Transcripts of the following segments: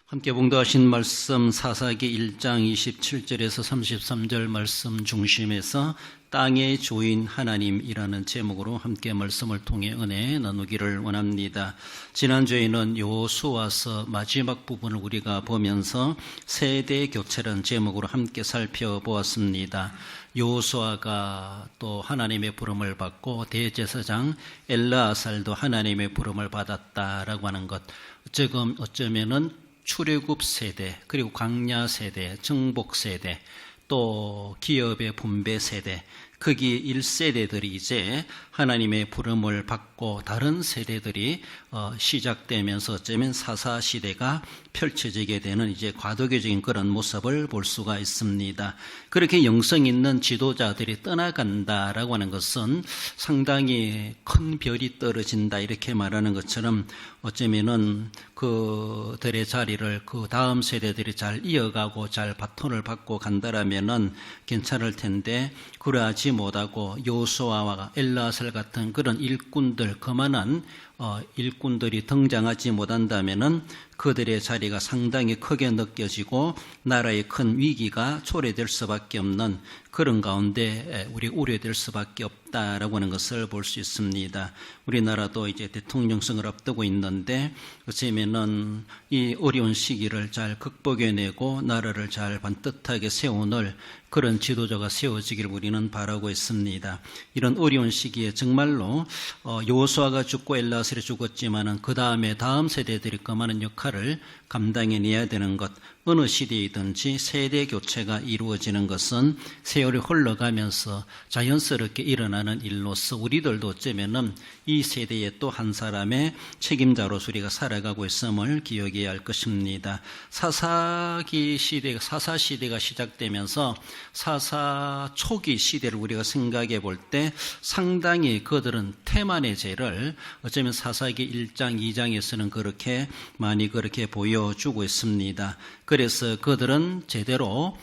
함께 봉독하신 말씀 사사기 1장 27절에서 33절 말씀 중심에서 땅의 주인 하나님이라는 제목으로 함께 말씀을 통해 은혜 나누기를 원합니다. 지난주에는 여호수아서 마지막 부분을 우리가 보면서 세대 교체라는 제목으로 함께 살펴보았습니다. 여호수아가 또 하나님의 부름을 받고 대제사장 엘르아살도 하나님의 부름을 받았다라고 하는 것, 어쩌면은 출애굽 세대, 그리고 광야 세대, 정복 세대, 또 기업의 분배 세대, 크기 1세대들이 이제 하나님의 부름을 받고 다른 세대들이 시작되면서 어쩌면 사사시대가 펼쳐지게 되는 이제 과도기적인 그런 모습을 볼 수가 있습니다. 그렇게 영성 있는 지도자들이 떠나간다라고 하는 것은 상당히 큰 별이 떨어진다 이렇게 말하는 것처럼 어쩌면은 그들의 자리를 그 다음 세대들이 잘 이어가고 잘 바톤을 받고 간다라면은 괜찮을 텐데 그러하지 못하고 여호수아와 엘르아살 같은 그런 일꾼들, 그만한 일꾼들이 등장하지 못한다면은 그들의 자리가 상당히 크게 느껴지고 나라의 큰 위기가 초래될 수밖에 없는 그런 가운데 우리 우려될 수밖에 없다라고 하는 것을 볼 수 있습니다. 우리나라도 이제 대통령선을 앞두고 있는데 어쩌면은 이 어려운 시기를 잘 극복해내고 나라를 잘 반듯하게 세워놓을 그런 지도자가 세워지기를 우리는 바라고 있습니다. 이런 어려운 시기에 정말로 여호수아가 죽고 엘르아살이 죽었지만은 그 다음에 다음 세대들이 그만한 역할을 감당해내야 되는 것, 어느 시대이든지 세대 교체가 이루어지는 것은 세월이 흘러가면서 자연스럽게 일어나는 일로서 우리들도 어쩌면은 이 세대의 또 한 사람의 책임자로서 우리가 살아가고 있음을 기억해야 할 것입니다. 사사기 시대가, 사사 시대가 시작되면서 사사 초기 시대를 우리가 생각해 볼 때 상당히 그들은 태만의 죄를 어쩌면 사사기 1장, 2장에서는 그렇게 많이 그렇게 보여주고 있습니다. 그래서 그들은 제대로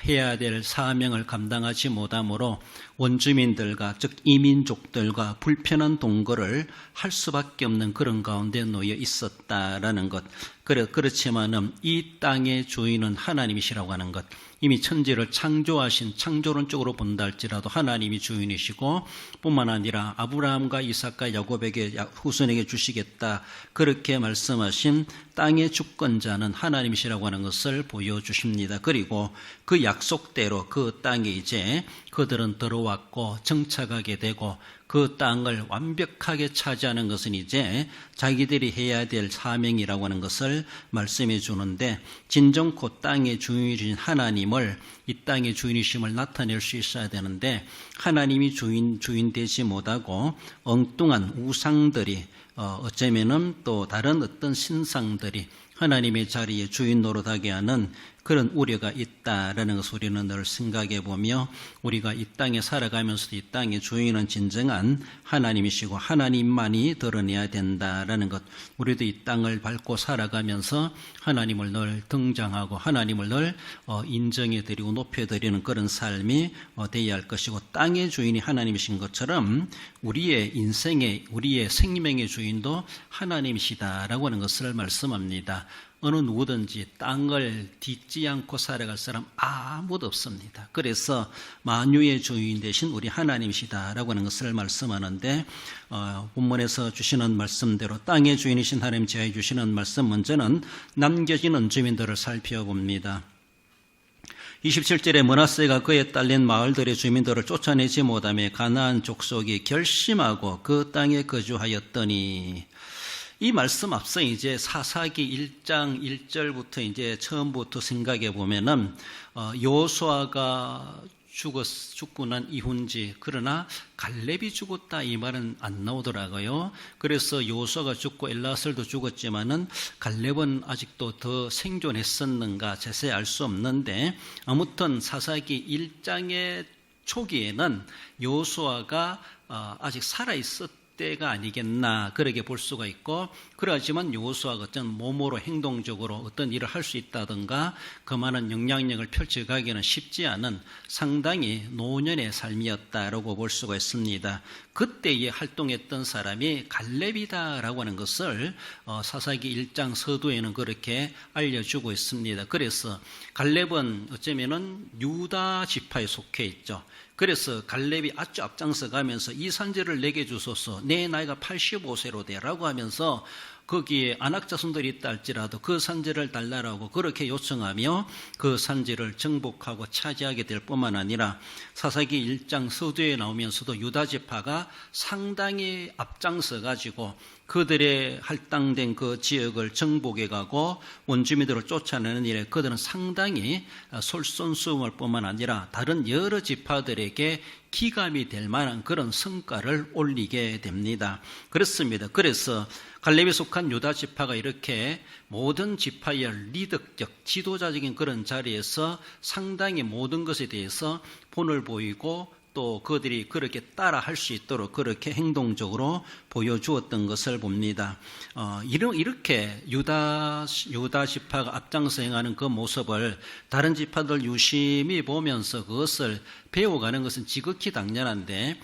해야 될 사명을 감당하지 못하므로 원주민들과 즉 이민족들과 불편한 동거를 할 수밖에 없는 그런 가운데 놓여 있었다라는 것. 그렇지만은 이 땅의 주인은 하나님이시라고 하는 것, 이미 천지를 창조하신, 창조론적으로 본다 할지라도 하나님이 주인이시고 뿐만 아니라 아브라함과 이삭과 야곱에게 후손에게 주시겠다 그렇게 말씀하신 땅의 주권자는 하나님이시라고 하는 것을 보여주십니다. 그리고 그 약속대로 그 땅에 이제 그들은 들어왔고 정착하게 되고 그 땅을 완벽하게 차지하는 것은 이제 자기들이 해야 될 사명이라고 하는 것을 말씀해 주는데, 진정코 땅의 주인이신 하나님을, 이 땅의 주인이심을 나타낼 수 있어야 되는데 하나님이 주인 되지 못하고 엉뚱한 우상들이 어쩌면은 또 다른 어떤 신상들이 하나님의 자리에 주인 노릇하게 하는 그런 우려가 있다라는 것을 우리는 늘 생각해 보며, 우리가 이 땅에 살아가면서도 이 땅의 주인은 진정한 하나님이시고 하나님만이 드러내야 된다라는 것, 우리도 이 땅을 밟고 살아가면서 하나님을 늘 등장하고 하나님을 늘 인정해 드리고 높여 드리는 그런 삶이 되어야 할 것이고, 땅의 주인이 하나님이신 것처럼 우리의 인생의, 우리의 생명의 주인도 하나님이시다라고 하는 것을 말씀합니다. 어느 누구든지 땅을 딛지 않고 살아갈 사람 아무도 없습니다. 그래서 만유의 주인 되신 우리 하나님이시다라고 하는 것을 말씀하는데, 본문에서 주시는 말씀대로 땅의 주인이신 하나님 제하에 주시는 말씀, 먼저는 남겨진 원주민들을 살펴봅니다. 27절에 므낫세가 그에 딸린 마을들의 주민들을 쫓아내지 못하며 가나안 족속이 결심하고 그 땅에 거주하였더니, 이 말씀 앞서 이제 사사기 1장 1절부터 이제 처음부터 생각해 보면은 여호수아가 죽고 난 이후인지, 그러나 갈렙이 죽었다 이 말은 안 나오더라고요. 그래서 여호수아가 죽고 엘르아살도 죽었지만은 갈렙은 아직도 더 생존했었는가 자세히 알 수 없는데, 아무튼 사사기 1장의 초기에는 여호수아가 아직 살아 있었다 때가 아니겠나 그렇게 볼 수가 있고, 그러하지만 여호수아가 어떤 몸으로 행동적으로 어떤 일을 할 수 있다든가 그만한 영향력을 펼쳐가기는 쉽지 않은 상당히 노년의 삶이었다라고 볼 수가 있습니다. 그때에 활동했던 사람이 갈렙이다라고 하는 것을 사사기 1장 서두에는 그렇게 알려주고 있습니다. 그래서 갈렙은 어쩌면은 유다 지파에 속해 있죠. 그래서 갈렙이 아주 앞장서 가면서 이 산지를 내게 주소서, 내 나이가 85세로 되라고 하면서 거기에 안악 자손들이 있다 할지라도 그 산지를 달라라고 그렇게 요청하며 그 산지를 정복하고 차지하게 될 뿐만 아니라 사사기 1장 서두에 나오면서도 유다 지파가 상당히 앞장서 가지고 그들의 할당된 그 지역을 정복해 가고 원주민들을 쫓아내는 일에 그들은 상당히 솔선수범할 뿐만 아니라 다른 여러 지파들에게 기감이 될 만한 그런 성과를 올리게 됩니다. 그렇습니다. 그래서 갈렙에 속한 유다 지파가 이렇게 모든 지파의 리더적, 지도자적인 그런 자리에서 상당히 모든 것에 대해서 본을 보이고 또 그들이 그렇게 따라 할 수 있도록 그렇게 행동적으로 보여주었던 것을 봅니다. 이렇게 유다 지파가 앞장서 행하는 그 모습을 다른 지파들 유심히 보면서 그것을 배워가는 것은 지극히 당연한데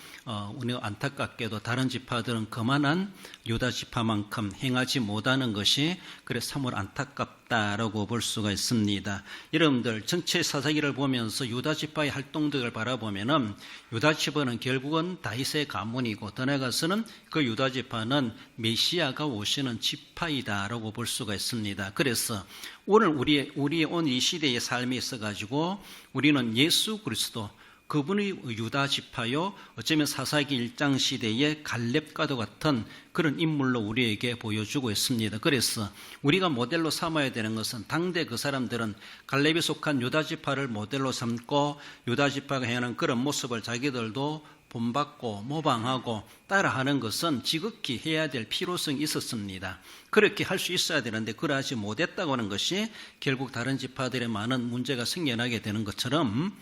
우리가 안타깝게도 다른 지파들은 그만한 유다 지파만큼 행하지 못하는 것이 그래서 참으로 안타깝다라고 볼 수가 있습니다. 여러분들 전체 사사기를 보면서 유다 지파의 활동들을 바라보면은 유다 지파는 결국은 다윗의 가문이고 더 나아가서는 그 유다 지파는 메시아가 오시는 지파이다라고 볼 수가 있습니다. 그래서 오늘 우리의 온 이 시대의 삶에 있어 가지고 우리는 예수 그리스도 그분의 유다 지파요, 어쩌면 사사기 1장 시대의 갈렙과도 같은 그런 인물로 우리에게 보여주고 있습니다. 그래서 우리가 모델로 삼아야 되는 것은 당대 그 사람들은 갈렙에 속한 유다 지파를 모델로 삼고 유다 지파가 행하는 그런 모습을 자기들도 본받고 모방하고 따라하는 것은 지극히 해야 될 필요성이 있었습니다. 그렇게 할 수 있어야 되는데 그러하지 못했다고 하는 것이 결국 다른 지파들의 많은 문제가 생겨나게 되는 것처럼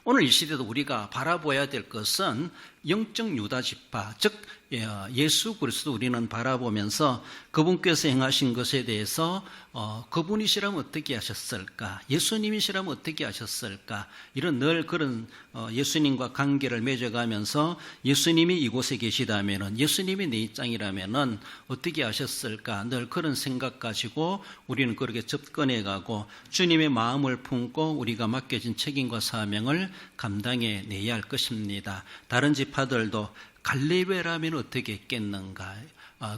오늘 이 시대도 우리가 바라봐야 될 것은 영적 유다 지파, 즉 예수 그리스도 우리는 바라보면서 그분께서 행하신 것에 대해서 그분이시라면 어떻게 하셨을까? 예수님이시라면 어떻게 하셨을까? 이런 늘 그런 예수님과 관계를 맺어가면서 예수님이 이곳에 계시다면은, 예수님이 내 입장이라면은 어떻게 하셨을까? 늘 그런 생각 가지고 우리는 그렇게 접근해가고 주님의 마음을 품고 우리가 맡겨진 책임과 사명을 감당해 내야 할 것입니다. 다른 지파들도 갈렙이라면 어떻게 했겠는가,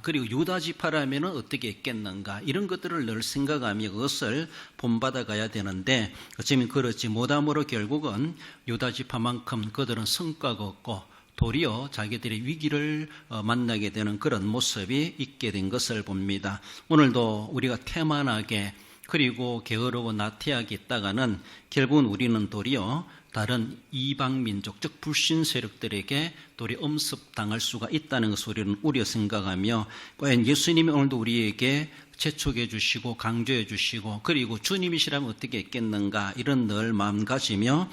그리고 유다 지파라면 어떻게 했겠는가, 이런 것들을 늘 생각하며 그것을 본받아 가야 되는데 어쩌면 그렇지 못함으로 결국은 유다 지파만큼 그들은 성과가 없고 도리어 자기들의 위기를 만나게 되는 그런 모습이 있게 된 것을 봅니다. 오늘도 우리가 태만하게 그리고 게으르고 나태하게 있다가는 결국은 우리는 도리어 다른 이방민족, 즉 불신 세력들에게 도리어 엄습당할 수가 있다는 것을 우리는 우려 생각하며, 과연 예수님이 오늘도 우리에게 재촉해 주시고 강조해 주시고 그리고 주님이시라면 어떻게 했겠는가, 이런 늘 마음 가지며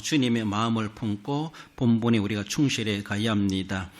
주님의 마음을 품고 본분에 우리가 충실해 가야 합니다.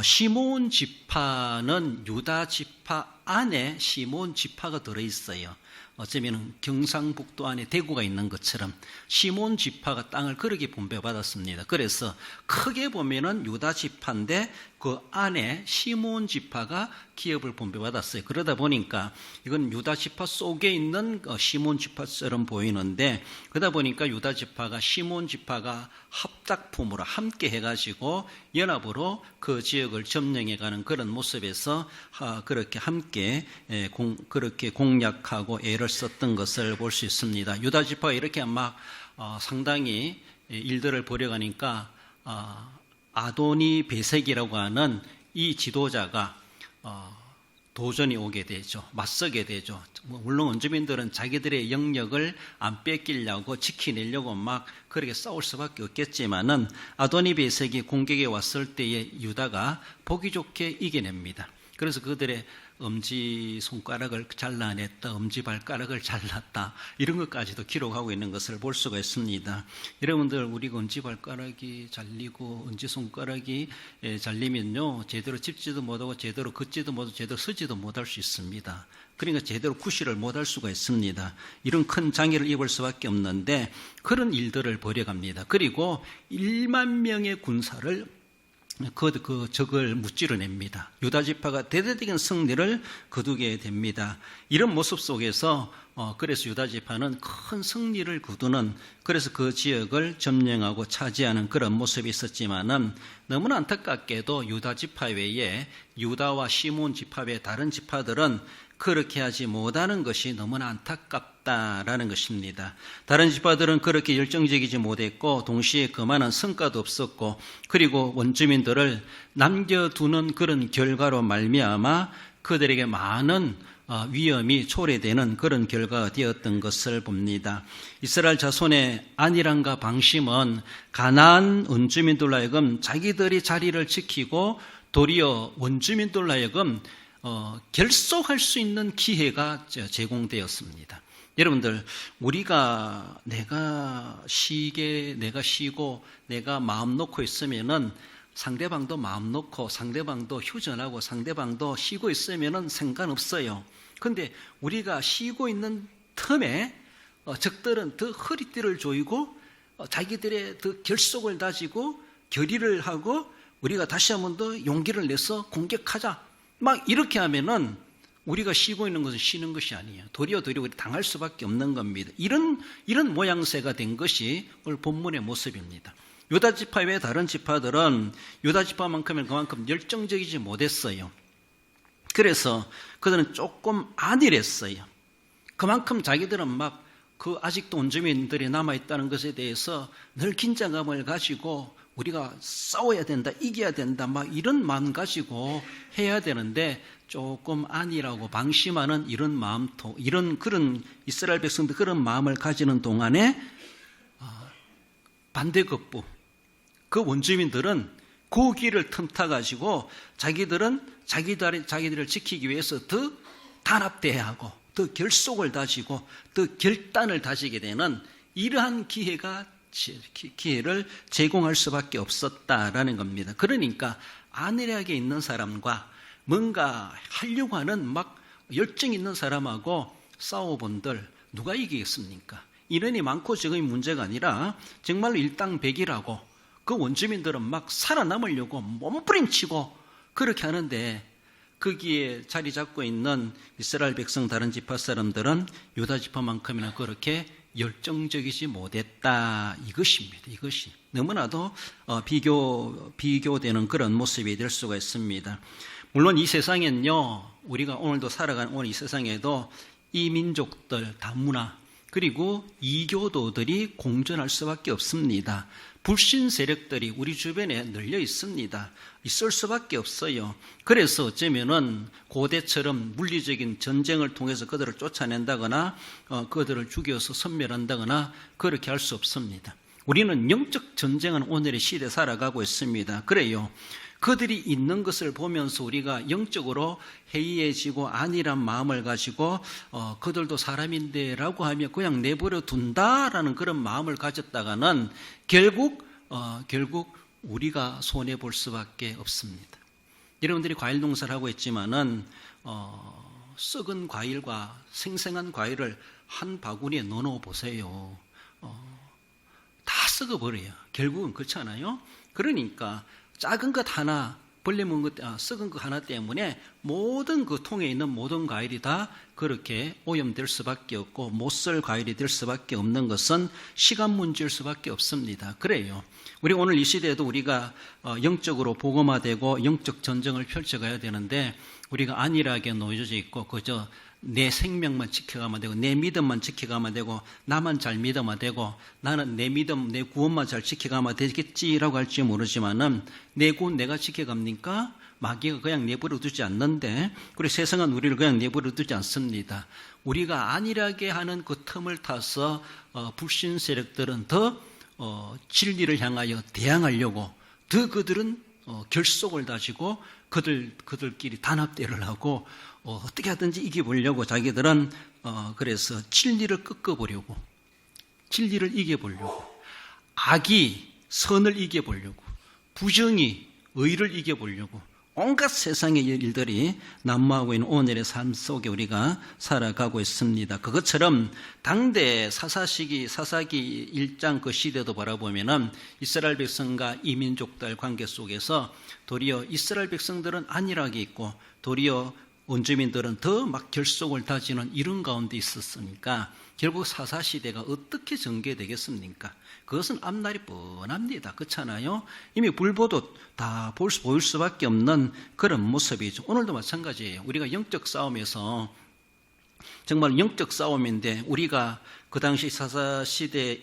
시몬 지파는 유다 지파 안에 시몬 지파가 들어있어요. 어쩌면 경상북도 안에 대구가 있는 것처럼 시몬 지파가 땅을 그렇게 분배받았습니다. 그래서 크게 보면은 유다 지파인데 그 안에 시몬 지파가 기업을 분배받았어요. 그러다 보니까 이건 유다 지파 속에 있는 시몬 지파처럼 보이는데, 그러다 보니까 유다 지파가 시몬 지파가 합작품으로 함께 해가지고 연합으로 그 지역을 점령해가는 그런 모습에서 그렇게 함께 그렇게 공략하고 애를 썼던 것을 볼 수 있습니다. 유다 지파가 이렇게 막 상당히 일들을 벌여가니까 아도니 베색이라고 하는 이 지도자가 도전이 오게 되죠. 맞서게 되죠. 물론 원주민들은 자기들의 영역을 안 뺏기려고 지키내려고 막 그렇게 싸울 수밖에 없겠지만은 아도니 베색이 공격에 왔을 때에 유다가 보기 좋게 이겨냅니다. 그래서 그들의 엄지 손가락을 잘라냈다, 엄지 발가락을 잘랐다, 이런 것까지도 기록하고 있는 것을 볼 수가 있습니다. 여러분들, 우리가 엄지 발가락이 잘리고 엄지 손가락이 잘리면요, 제대로 짚지도 못하고 제대로 걷지도 못하고 제대로 서지도 못할 수 있습니다. 그러니까 제대로 구실을 못할 수가 있습니다. 이런 큰 장애를 입을 수밖에 없는데 그런 일들을 벌여갑니다. 그리고 1만 명의 군사를 적을 무찌르냅니다. 유다 지파가 대대적인 승리를 거두게 됩니다. 이런 모습 속에서 그래서 유다 지파는 큰 승리를 거두는, 그래서 그 지역을 점령하고 차지하는 그런 모습이 있었지만은 너무나 안타깝게도 유다 지파 외에 유다와 시몬 지파 외 다른 지파들은 그렇게 하지 못하는 것이 너무나 안타깝다라는 것입니다. 다른 지파들은 그렇게 열정적이지 못했고 동시에 그만한 성과도 없었고, 그리고 원주민들을 남겨두는 그런 결과로 말미암아 그들에게 많은 위험이 초래되는 그런 결과가 되었던 것을 봅니다. 이스라엘 자손의 안일함과 방심은 가나안 원주민들로 하여금 자기들이 자리를 지키고 도리어 원주민들로 하여금 결속할 수 있는 기회가 제공되었습니다. 여러분들, 우리가 내가 쉬고 내가 마음 놓고 있으면은 상대방도 마음 놓고 상대방도 휴전하고 상대방도 쉬고 있으면은 상관없어요. 그런데 우리가 쉬고 있는 틈에 적들은 더 허리띠를 조이고 자기들의 더 결속을 다지고 결의를 하고 우리가 다시 한 번 더 용기를 내서 공격하자, 막 이렇게 하면은 우리가 쉬고 있는 것은 쉬는 것이 아니에요. 도리어 우리 당할 수밖에 없는 겁니다. 이런 모양새가 된 것이 오늘 본문의 모습입니다. 유다 지파 외 다른 지파들은 유다 지파만큼은 그만큼 열정적이지 못했어요. 그래서 그들은 조금 안일했어요. 그만큼 자기들은 막 아직도 원주민들이 남아있다는 것에 대해서 늘 긴장감을 가지고 우리가 싸워야 된다, 이겨야 된다, 막 이런 마음 가지고 해야 되는데 조금 안일하고 방심하는 이런 마음도, 그런 이스라엘 백성들 그런 마음을 가지는 동안에 반대급부, 그 원주민들은 그 길을 틈타가지고 자기들은 자기들을 지키기 위해서 더 단합돼야 하고 더 결속을 다지고 더 결단을 다지게 되는 이러한 기회를 제공할 수밖에 없었다라는 겁니다. 그러니까 안일하게 있는 사람과 뭔가 하려고 하는 막 열정 있는 사람하고 싸워본들 누가 이기겠습니까? 인원이 많고 적음이 문제가 아니라 정말로 일당백이라고 그 원주민들은 막 살아남으려고 몸부림치고 그렇게 하는데, 거기에 자리 잡고 있는 이스라엘 백성 다른 지파 사람들은 유다 지파만큼이나 그렇게 열정적이지 못했다, 이것입니다. 이것이 너무나도 비교되는 그런 모습이 될 수가 있습니다. 물론 이 세상엔요, 우리가 오늘도 살아가는 오늘 이 세상에도 이 민족들 다문화 그리고 이교도들이 공존할 수밖에 없습니다. 불신 세력들이 우리 주변에 널려 있습니다. 있을 수밖에 없어요. 그래서 어쩌면은 고대처럼 물리적인 전쟁을 통해서 그들을 쫓아낸다거나 그들을 죽여서 섬멸한다거나 그렇게 할 수 없습니다. 우리는 영적 전쟁은 오늘의 시대에 살아가고 있습니다. 그래요. 그들이 있는 것을 보면서 우리가 영적으로 해이해지고 안일한 마음을 가지고 그들도 사람인데 라고 하며 그냥 내버려 둔다라는 그런 마음을 가졌다가는 결국 우리가 손해볼 수밖에 없습니다. 여러분들이 과일 농사를 하고 있지만은 썩은 과일과 생생한 과일을 한 바구니에 넣어 보세요. 다 썩어버려요. 결국은 그렇잖아요. 그러니까 작은 것 하나, 벌레 먹은 것, 썩은 것 하나 때문에 모든 그 통에 있는 모든 과일이 다 그렇게 오염될 수밖에 없고 못 쓸 과일이 될 수밖에 없는 것은 시간 문제일 수밖에 없습니다. 그래요. 우리 오늘 이 시대에도 우리가 영적으로 복음화되고 영적 전쟁을 펼쳐가야 되는데 우리가 안일하게 놓여져 있고 그저 내 생명만 지켜가면 되고 내 믿음만 지켜가면 되고 나만 잘 믿으면 되고 나는 내 믿음, 내 구원만 잘 지켜가면 되겠지라고 할지 모르지만은 내 구원 내가 지켜갑니까? 마귀가 그냥 내버려 두지 않는데, 그리고 세상은 우리를 그냥 내버려 두지 않습니다. 우리가 안일하게 하는 그 틈을 타서 불신 세력들은 더 진리를 향하여 대항하려고 더 그들은 결속을 다지고 그들끼리 단합대를 하고 어떻게 하든지 이겨보려고 자기들은 그래서 진리를 꺾어보려고, 진리를 이겨보려고, 악이 선을 이겨보려고, 부정이 의를 이겨보려고 온갖 세상의 일들이 난무하고 있는 오늘의 삶 속에 우리가 살아가고 있습니다. 그것처럼 당대 사사기 1장 그 시대도 바라보면은 이스라엘 백성과 이민족들 관계 속에서 도리어 이스라엘 백성들은 안일하게 있고 도리어 원주민들은 더 막 결속을 다지는 이런 가운데 있었으니까 결국 사사시대가 어떻게 전개되겠습니까? 그것은 앞날이 뻔합니다. 그렇잖아요? 이미 불보듯 다 보일 수밖에 없는 그런 모습이죠. 오늘도 마찬가지예요. 우리가 영적 싸움에서 정말 영적 싸움인데 우리가 그 당시 사사시대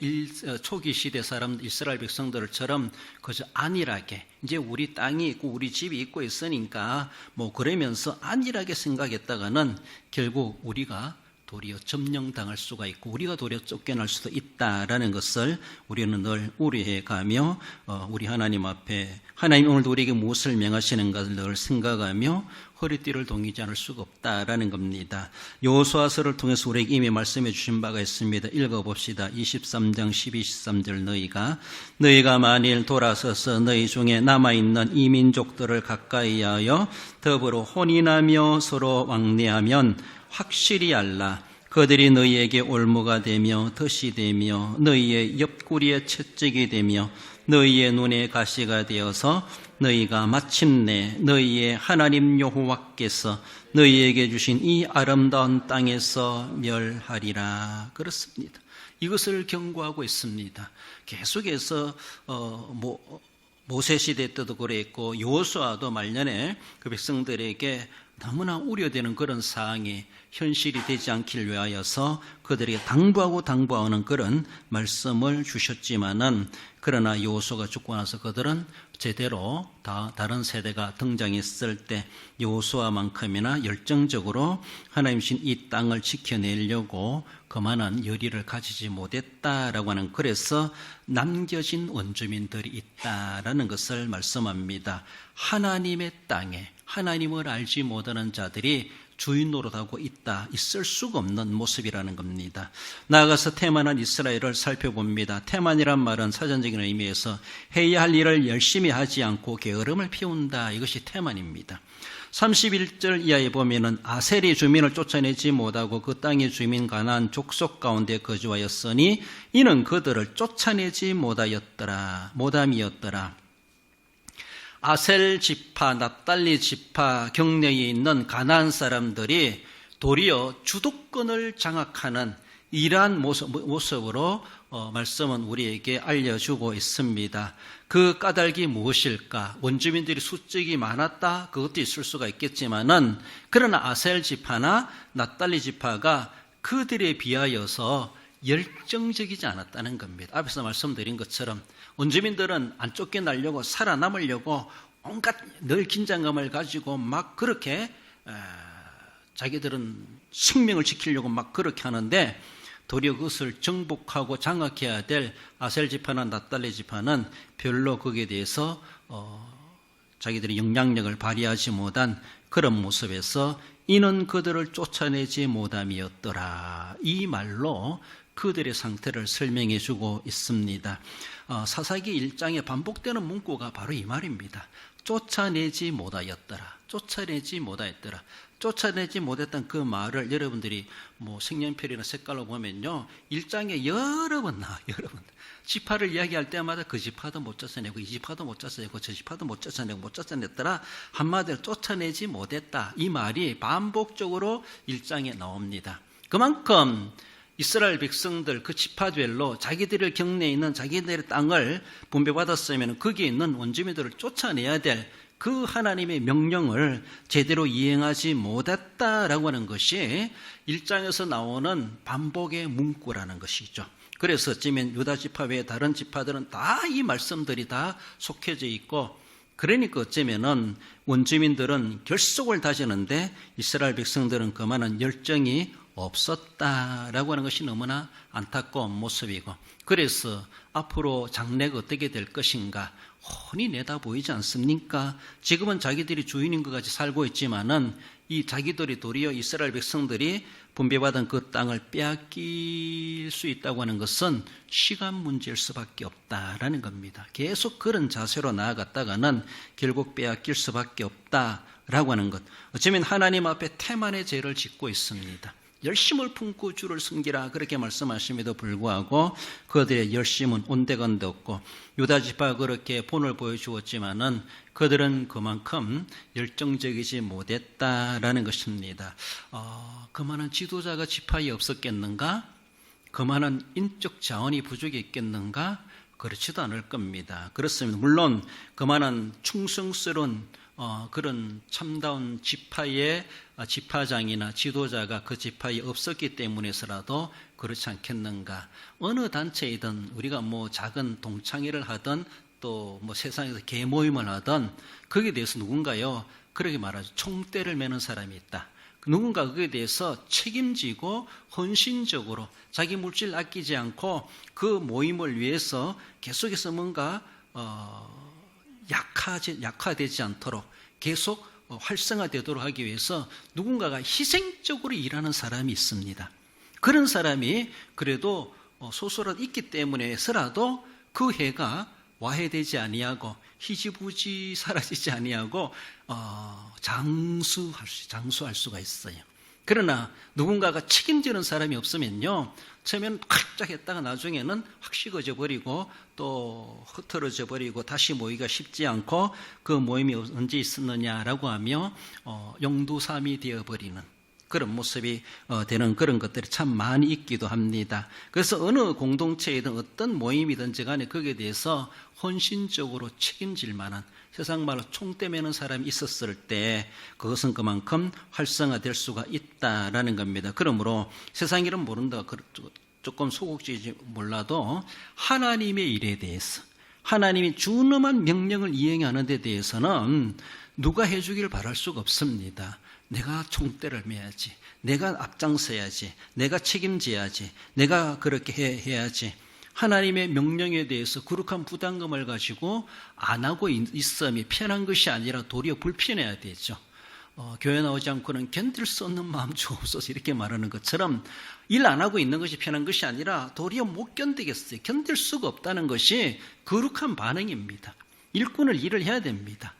초기 시대 사람 이스라엘 백성들처럼 그저 안일하게 이제 우리 땅이 있고 우리 집이 있고 있으니까 뭐 그러면서 안일하게 생각했다가는 결국 우리가 도리어 점령당할 수가 있고 우리가 도리어 쫓겨날 수도 있다라는 것을 우리는 늘 우려해 가며 우리 하나님 앞에 하나님 오늘도 우리에게 무엇을 명하시는가를 늘 생각하며 허리띠를 동이지 않을 수가 없다라는 겁니다. 여호수아서를 통해서 우리에게 이미 말씀해 주신 바가 있습니다. 읽어봅시다. 23장 12, 13절 너희가 만일 돌아서서 너희 중에 남아있는 이 민족들을 가까이 하여 더불어 혼인하며 서로 왕래하면 확실히 알라. 그들이 너희에게 올무가 되며 덫이 되며 너희의 옆구리에 채찍이 되며 너희의 눈에 가시가 되어서 너희가 마침내 너희의 하나님 여호와께서 너희에게 주신 이 아름다운 땅에서 멸하리라. 그렇습니다. 이것을 경고하고 있습니다. 계속해서 모세 시대 때도 그랬고 여호수아도 말년에 그 백성들에게 너무나 우려되는 그런 사항이 현실이 되지 않길 위하여서 그들에게 당부하는 그런 말씀을 주셨지만은 그러나 여호수아가 죽고 나서 그들은 제대로 다른 세대가 등장했을 때 여호수아만큼이나 열정적으로 하나님 신 이 땅을 지켜내려고 그만한 열의를 가지지 못했다라고 하는 그래서 남겨진 원주민들이 있다라는 것을 말씀합니다. 하나님의 땅에 하나님을 알지 못하는 자들이 주인 노릇하고 있을 수가 없는 모습이라는 겁니다. 나아가서 태만한 이스라엘을 살펴봅니다. 태만이란 말은 사전적인 의미에서 해야 할 일을 열심히 하지 않고 게으름을 피운다. 이것이 태만입니다. 31절 이하에 보면은 아셀의 주민을 쫓아내지 못하고 그 땅의 주민 가나안 족속 가운데 거주하였으니 이는 그들을 쫓아내지 못함이었더라. 아셀 지파, 납달리 지파 경내에 있는 가나안 사람들이 도리어 주도권을 장악하는 이러한 모습으로 말씀은 우리에게 알려주고 있습니다. 그 까닭이 무엇일까? 원주민들이 수적이 많았다? 그것도 있을 수가 있겠지만은 그러나 아셀 지파나 납달리 지파가 그들에 비하여서 열정적이지 않았다는 겁니다. 앞에서 말씀드린 것처럼 원주민들은 안 쫓겨나려고 살아남으려고 온갖 늘 긴장감을 가지고 막 그렇게 자기들은 생명을 지키려고 막 그렇게 하는데 도리어 그것을 정복하고 장악해야 될 아셀 지파나 납달리 지파는 별로 거기에 대해서 자기들이 영향력을 발휘하지 못한 그런 모습에서 이는 그들을 쫓아내지 못함이었더라. 이 말로 그들의 상태를 설명해 주고 있습니다. 사사기 1장에 반복되는 문구가 바로 이 말입니다. 쫓아내지 못하였더라. 쫓아내지 못하였더라. 쫓아내지 못했던 그 말을 여러분들이 색연필이나 색깔로 보면요. 1장에 여러 번 나와요. 여러 번. 지파를 이야기할 때마다 그 지파도 못 쫓아내고 이 지파도 못 쫓아내고 저 지파도 못 쫓아내고 못 쫓아냈더라. 한마디로 쫓아내지 못했다. 이 말이 반복적으로 1장에 나옵니다. 그만큼 이스라엘 백성들 그 지파별로 자기들의 경내에 있는 자기들의 땅을 분배받았으면 거기에 있는 원주민들을 쫓아내야 될 그 하나님의 명령을 제대로 이행하지 못했다라고 하는 것이 1장에서 나오는 반복의 문구라는 것이죠. 그래서 어쩌면 유다 지파 외에 다른 지파들은 다 이 말씀들이 다 속해져 있고 그러니까 어쩌면은 원주민들은 결속을 다지는데 이스라엘 백성들은 그만한 열정이 없었다라고 하는 것이 너무나 안타까운 모습이고 그래서 앞으로 장래가 어떻게 될 것인가 훤히 내다 보이지 않습니까? 지금은 자기들이 주인인 것 같이 살고 있지만은 이 자기들이 도리어 이스라엘 백성들이 분배받은 그 땅을 빼앗길 수 있다고 하는 것은 시간 문제일 수밖에 없다라는 겁니다. 계속 그런 자세로 나아갔다가는 결국 빼앗길 수밖에 없다라고 하는 것. 어쩌면 하나님 앞에 태만의 죄를 짓고 있습니다. 열심을 품고 주를 섬기라 그렇게 말씀하심에도 불구하고 그들의 열심은 온데간데 없고 유다 지파가 그렇게 본을 보여주었지만은 그들은 그만큼 열정적이지 못했다라는 것입니다. 그만한 지도자가 지파에 없었겠는가? 그만한 인적 자원이 부족했겠는가? 그렇지도 않을 겁니다. 그렇습니다. 물론 그만한 충성스러운 그런 참다운 지파의 지파장이나 지도자가 그 지파에 없었기 때문에서라도 그렇지 않겠는가. 어느 단체이든 우리가 뭐 작은 동창회를 하든 또 뭐 세상에서 계모임을 하든 거기에 대해서 누군가요 그렇게 말하죠. 총대를 매는 사람이 있다. 누군가 그에 대해서 책임지고 헌신적으로 자기 물질 아끼지 않고 그 모임을 위해서 계속해서 뭔가 약화되지 않도록 계속 활성화되도록 하기 위해서 누군가가 희생적으로 일하는 사람이 있습니다. 그런 사람이 그래도 소수라도 있기 때문에서라도 그 해가 와해되지 아니하고 희지부지 사라지지 아니하고 장수할 수가 있어요. 그러나 누군가가 책임지는 사람이 없으면요, 처음에는 활짝 했다가 나중에는 확 식어져 버리고 또 흐트러져 버리고 다시 모이기가 쉽지 않고 그 모임이 언제 있었느냐라고 하며 용두삼이 되어버리는 그런 모습이 되는 그런 것들이 참 많이 있기도 합니다. 그래서 어느 공동체이든 어떤 모임이든지 간에 거기에 대해서 헌신적으로 책임질 만한 세상 말로 총대 매는 사람이 있었을 때 그것은 그만큼 활성화될 수가 있다라는 겁니다. 그러므로 세상 일은 모른다 조금 소극적이지 몰라도 하나님의 일에 대해서 하나님이 준엄한 명령을 이행하는 데 대해서는 누가 해주기를 바랄 수가 없습니다. 내가 총대를 매야지, 내가 앞장서야지, 내가 책임져야지, 내가 그렇게 해야지. 하나님의 명령에 대해서 거룩한 부담감을 가지고 안 하고 있음이 편한 것이 아니라 도리어 불편해야 되죠. 교회 나오지 않고는 견딜 수 없는 마음 주옵소서 이렇게 말하는 것처럼 일 안 하고 있는 것이 편한 것이 아니라 도리어 못 견디겠어요. 견딜 수가 없다는 것이 거룩한 반응입니다. 일꾼을 일을 해야 됩니다.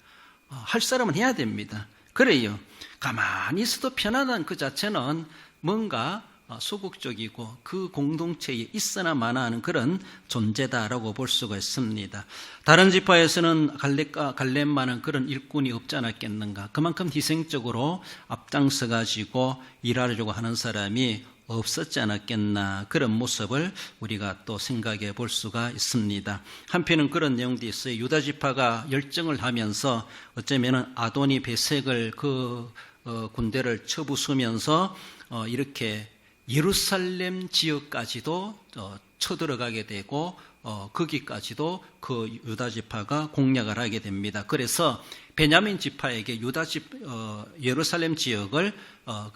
할 사람은 해야 됩니다. 그래요. 가만히 있어도 편안한 그 자체는 뭔가 소극적이고 그 공동체에 있어나 마나 하는 그런 존재다라고 볼 수가 있습니다. 다른 지파에서는 갈렙만한 그런 일꾼이 없지 않았겠는가. 그만큼 희생적으로 앞장서 가지고 일하려고 하는 사람이 없었지 않았겠나. 그런 모습을 우리가 또 생각해 볼 수가 있습니다. 한편은 그런 내용도 있어요. 유다 지파가 열정을 하면서 어쩌면은 아도니 베색을 그 군대를 쳐부수면서 이렇게 예루살렘 지역까지도 쳐들어가게 되고 거기까지도 그 유다 지파가 공략을 하게 됩니다. 그래서 베냐민 지파에게 예루살렘 지역을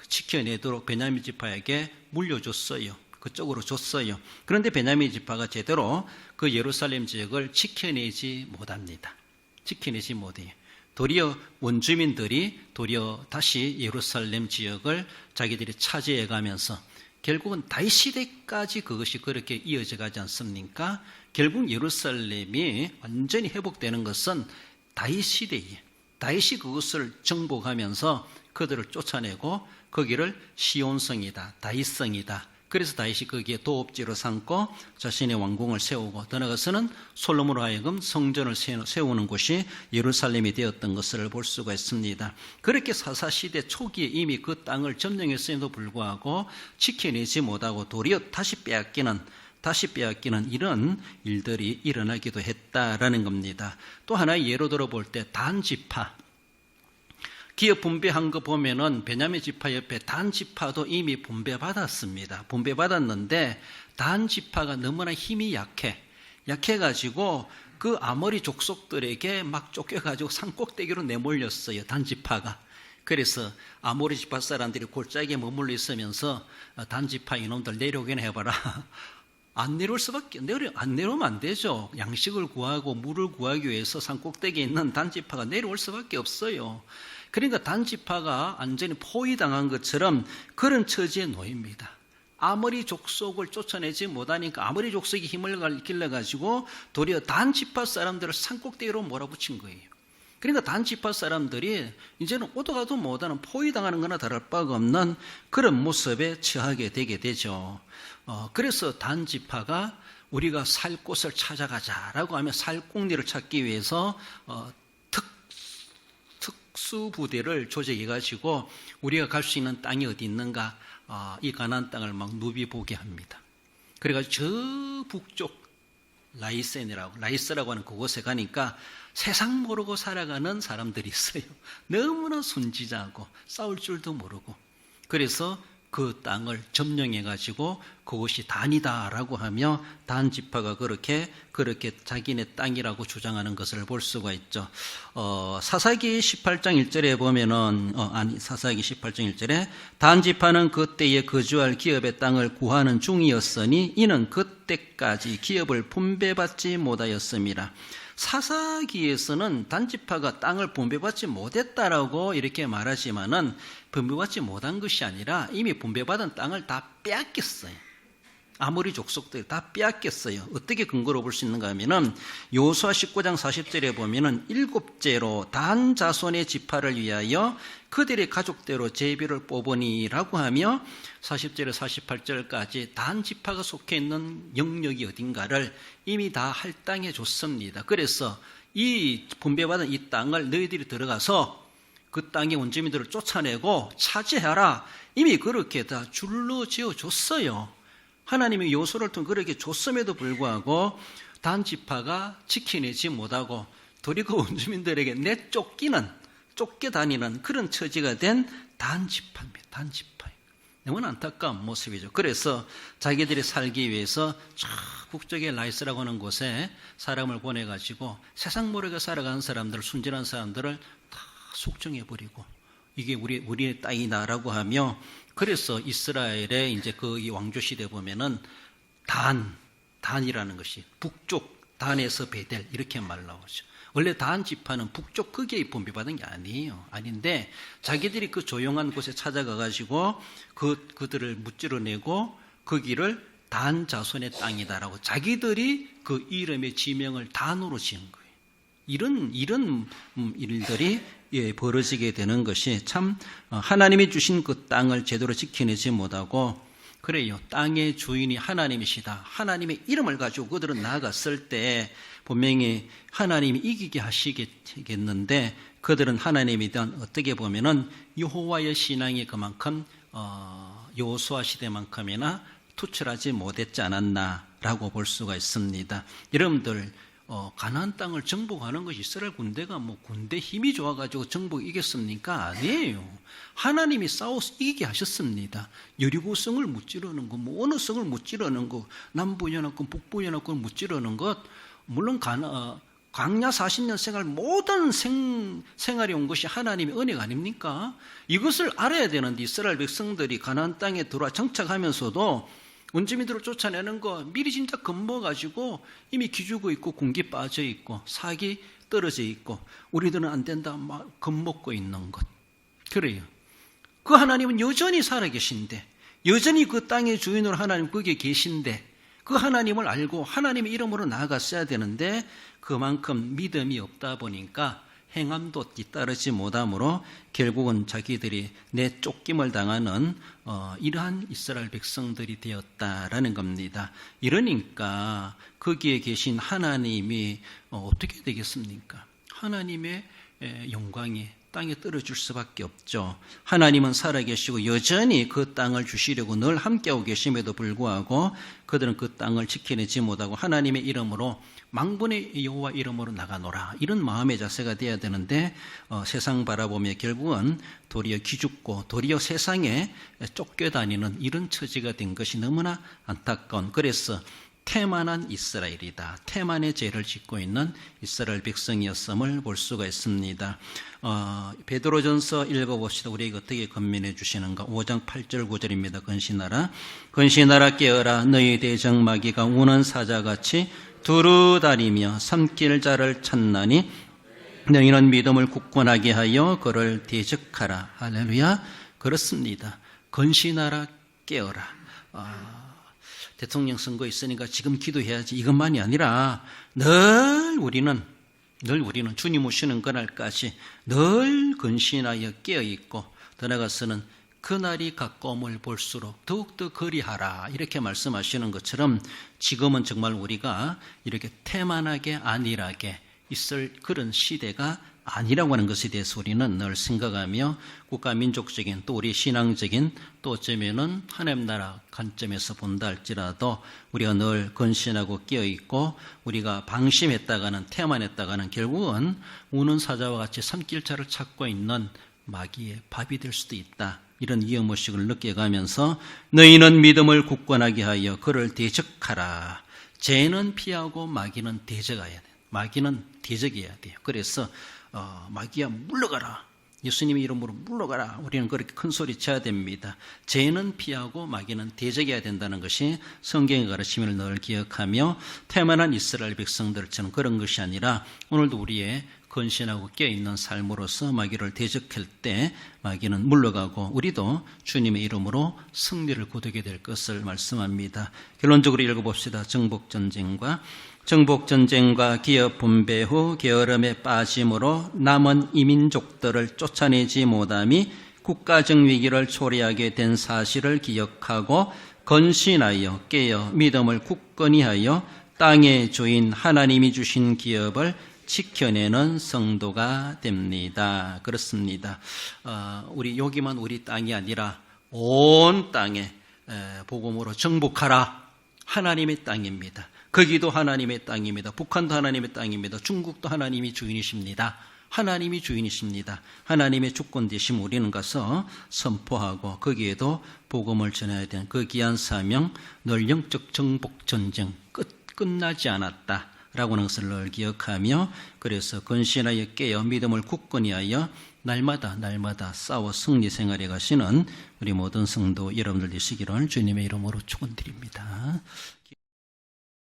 지켜내도록 베냐민 지파에게 물려줬어요. 그쪽으로 줬어요. 그런데 베냐민 지파가 제대로 그 예루살렘 지역을 지켜내지 못합니다. 지켜내지 못해요. 도리어 원주민들이 도리어 다시 예루살렘 지역을 자기들이 차지해 가면서 결국은 다윗 시대까지 그것이 그렇게 이어져 가지 않습니까? 결국 예루살렘이 완전히 회복되는 것은 다윗 시대에 다윗이 그것을 정복하면서 그들을 쫓아내고 거기를 시온성이다, 다윗성이다. 그래서 다윗이 거기에 도읍지로 삼고 자신의 왕궁을 세우고 더 나아가서는 솔로몬으로 하여금 성전을 세우는 곳이 예루살렘이 되었던 것을 볼 수가 있습니다. 그렇게 사사시대 초기에 이미 그 땅을 점령했음에도 불구하고 지켜내지 못하고 도리어 다시 빼앗기는 이런 일들이 일어나기도 했다라는 겁니다. 또 하나의 예로 들어볼 때 단 지파, 기업 분배한 거 보면은 베냐민 지파 옆에 단 지파도 이미 분배받았습니다. 분배받았는데 단 지파가 너무나 힘이 약해가지고 그 아모리 족속들에게 막 쫓겨가지고 산꼭대기로 내몰렸어요. 단 지파가. 그래서 아모리 지파 사람들이 골짜기에 머물러 있으면서 단 지파 이놈들 내려오긴 해봐라. 안 내려올 수밖에, 안 내려오면 안 되죠. 양식을 구하고 물을 구하기 위해서 산꼭대기에 있는 단 지파가 내려올 수밖에 없어요. 그러니까 단지파가 완전히 포위당한 것처럼 그런 처지에 놓입니다. 아무리 족속을 쫓아내지 못하니까 아무리 족속이 힘을 길러가지고 도리어 단지파 사람들을 산꼭대기로 몰아붙인 거예요. 그러니까 단지파 사람들이 이제는 오도 가도 못하는 포위당하는 거나 다를 바가 없는 그런 모습에 처하게 되게 되죠. 그래서 단지파가 우리가 살 곳을 찾아가자라고 하면 살 공리를 찾기 위해서 특수부대를 조직해가지고 우리가 갈 수 있는 땅이 어디 있는가, 이 가나안 땅을 막 누비보게 합니다. 그래가지고 저 북쪽 라이스라고 하는 그곳에 가니까 세상 모르고 살아가는 사람들이 있어요. 너무나 순지자고 싸울 줄도 모르고. 그래서 그 땅을 점령해가지고 그것이 단이다라고 하며 단지파가 그렇게 자기네 땅이라고 주장하는 것을 볼 수가 있죠. 사사기 18장 1절에 보면은, 사사기 18장 1절에 단지파는 그때에 거주할 기업의 땅을 구하는 중이었으니 이는 그때까지 기업을 분배받지 못하였습니다. 사사기에서는 단지파가 땅을 분배받지 못했다라고 이렇게 말하지만은 분배받지 못한 것이 아니라 이미 분배받은 땅을 다 빼앗겼어요. 아무리 족속들이 다 빼앗겼어요. 어떻게 근거로 볼 수 있는가 하면은 여호수아 19장 40절에 보면은 7제로 단 자손의 지파를 위하여 그들의 가족대로 제비를 뽑으니라고 하며 40절에서 48절까지 단 지파가 속해 있는 영역이 어딘가를 이미 다 할당해 줬습니다. 그래서 이 분배받은 이 땅을 너희들이 들어가서 그 땅의 원주민들을 쫓아내고 차지하라. 이미 그렇게 다 줄로 지어 줬어요. 하나님이 여호수아를 통해 그렇게 줬음에도 불구하고 단지파가 지켜내지 못하고 도리 그 원주민들에게 쫓겨다니는 그런 처지가 된 단지파입니다. 단지파. 너무나 안타까운 모습이죠. 그래서 자기들이 살기 위해서 저 북쪽의 라이스라고 하는 곳에 사람을 보내가지고 세상 모르게 살아가는 사람들, 순진한 사람들을 다 속정해버리고 이게 우리의 땅이다라고 하며, 그래서 이스라엘의 이제 그 왕조 시대 보면은 단이라는 것이 북쪽 단에서 베델 이렇게 말 나오죠. 원래 단 지파는 북쪽 거기에 분배받은 게 아니에요. 아닌데 자기들이 그 조용한 곳에 찾아가가지고 그들을 무찌러내고 거기를 단 자손의 땅이다라고 자기들이 그 이름의 지명을 단으로 지은 거예요. 이런 일들이 벌어지게 되는 것이 참 하나님이 주신 그 땅을 제대로 지켜내지 못하고, 그래요. 땅의 주인이 하나님이시다. 하나님의 이름을 가지고 그들은 나아갔을 때 분명히 하나님이 이기게 하시겠는데 그들은 하나님에 대한 어떻게 보면은 여호와의 신앙이 그만큼 여호수아 시대만큼이나 투철하지 못했지 않았나라고 볼 수가 있습니다. 여러분들 가나안 땅을 정복하는 것이 이스라엘 군대가 군대 힘이 좋아가지고 정복 이겼습니까? 아니에요. 하나님이 싸워서 이기게 하셨습니다. 여리고성을 무찌르는 것, 어느 성을 무찌르는 것, 남부연합군, 북부연합군 무찌르는 것, 물론 광야 40년 생활 모든 생활이 온 것이 하나님의 은혜가 아닙니까? 이것을 알아야 되는데 이스라엘 백성들이 가나안 땅에 들어와 정착하면서도 원주민들을 쫓아내는 거 미리 진짜 겁먹어가지고 이미 기죽어 있고 군기 빠져 있고 사기 떨어져 있고 우리들은 안 된다 막 겁먹고 있는 것. 그래요. 그 하나님은 여전히 살아계신데, 여전히 그 땅의 주인으로 하나님 거기에 계신데 그 하나님을 알고 하나님의 이름으로 나아갔어야 되는데 그만큼 믿음이 없다 보니까 행함도 뒤따르지 못하므로 결국은 자기들이 내쫓김을 당하는 이러한 이스라엘 백성들이 되었다라는 겁니다. 이러니까 거기에 계신 하나님이 어떻게 되겠습니까? 하나님의 영광이 땅에 떨어질 수밖에 없죠. 하나님은 살아계시고 여전히 그 땅을 주시려고 늘 함께하고 계심에도 불구하고 그들은 그 땅을 지켜내지 못하고 하나님의 이름으로 망군의 여호와 이름으로 나가노라, 이런 마음의 자세가 돼야 되는데 세상 바라보며 결국은 도리어 기죽고 도리어 세상에 쫓겨다니는 이런 처지가 된 것이 너무나 안타까운, 그래서 태만한 이스라엘이다, 태만의 죄를 짓고 있는 이스라엘 백성이었음을 볼 수가 있습니다. 베드로전서 읽어봅시다. 우리에게 어떻게 권면해 주시는가. 5장 8절 9절입니다. 건신하라 깨어라, 너희 대적마귀가 우는 사자같이 두루 다니며 삼킬 자를 찾나니 너희는 믿음을 굳건하게 하여 그를 대적하라. 할렐루야. 그렇습니다. 건신하라, 깨어라. 대통령 선거 있으니까 지금 기도해야지, 이것만이 아니라 늘 우리는 주님 오시는 그날까지 늘 건신하여 깨어있고, 더 나아가서는 그날이 가까움을 볼수록 더욱더 거리하라, 이렇게 말씀하시는 것처럼 지금은 정말 우리가 이렇게 태만하게 안일하게 있을 그런 시대가 아니라고 하는 것에 대해서 우리는 늘 생각하며 국가민족적인, 또 우리 신앙적인, 또 어쩌면은 하나님 나라 관점에서 본다 할지라도 우리가 늘 건신하고 깨어있고, 우리가 방심했다가는, 태만했다가는 결국은 우는 사자와 같이 산길차를 찾고 있는 마귀의 밥이 될 수도 있다, 이런 위험의식을 느껴가면서 너희는 믿음을 굳건하게 하여 그를 대적하라. 죄는 피하고 마귀는 대적해야 돼. 마귀는 대적해야 돼요. 그래서 마귀야 물러가라, 예수님의 이름으로 물러가라, 우리는 그렇게 큰 소리 쳐야 됩니다. 죄는 피하고 마귀는 대적해야 된다는 것이 성경의 가르침을 늘 기억하며, 태만한 이스라엘 백성들처럼 그런 것이 아니라 오늘도 우리의 건신하고 깨어있는 삶으로서 마귀를 대적할 때 마귀는 물러가고 우리도 주님의 이름으로 승리를 거두게 될 것을 말씀합니다. 결론적으로 읽어봅시다. 정복전쟁과 기업 분배 후 게으름에 빠짐으로 남은 이민족들을 쫓아내지 못함이 국가적 위기를 초래하게 된 사실을 기억하고 건신하여 깨어 믿음을 굳건히 하여 땅의 주인 하나님이 주신 기업을 지켜내는 성도가 됩니다. 그렇습니다. 여기만 우리 땅이 아니라 온 땅에 복음으로 정복하라. 하나님의 땅입니다. 거기도 하나님의 땅입니다. 북한도 하나님의 땅입니다. 중국도 하나님이 주인이십니다. 하나님이 주인이십니다. 하나님의 주권 되심 우리는 가서 선포하고 거기에도 복음을 전해야 되는 그 귀한 사명, 늘 영적 정복 전쟁 끝나지 않았다 라고 하는 것을 늘 기억하며, 그래서 건신하여 깨어 믿음을 굳건히 하여 날마다 싸워 승리 생활에 가시는 우리 모든 성도 여러분들 되시기를 주님의 이름으로 축원드립니다.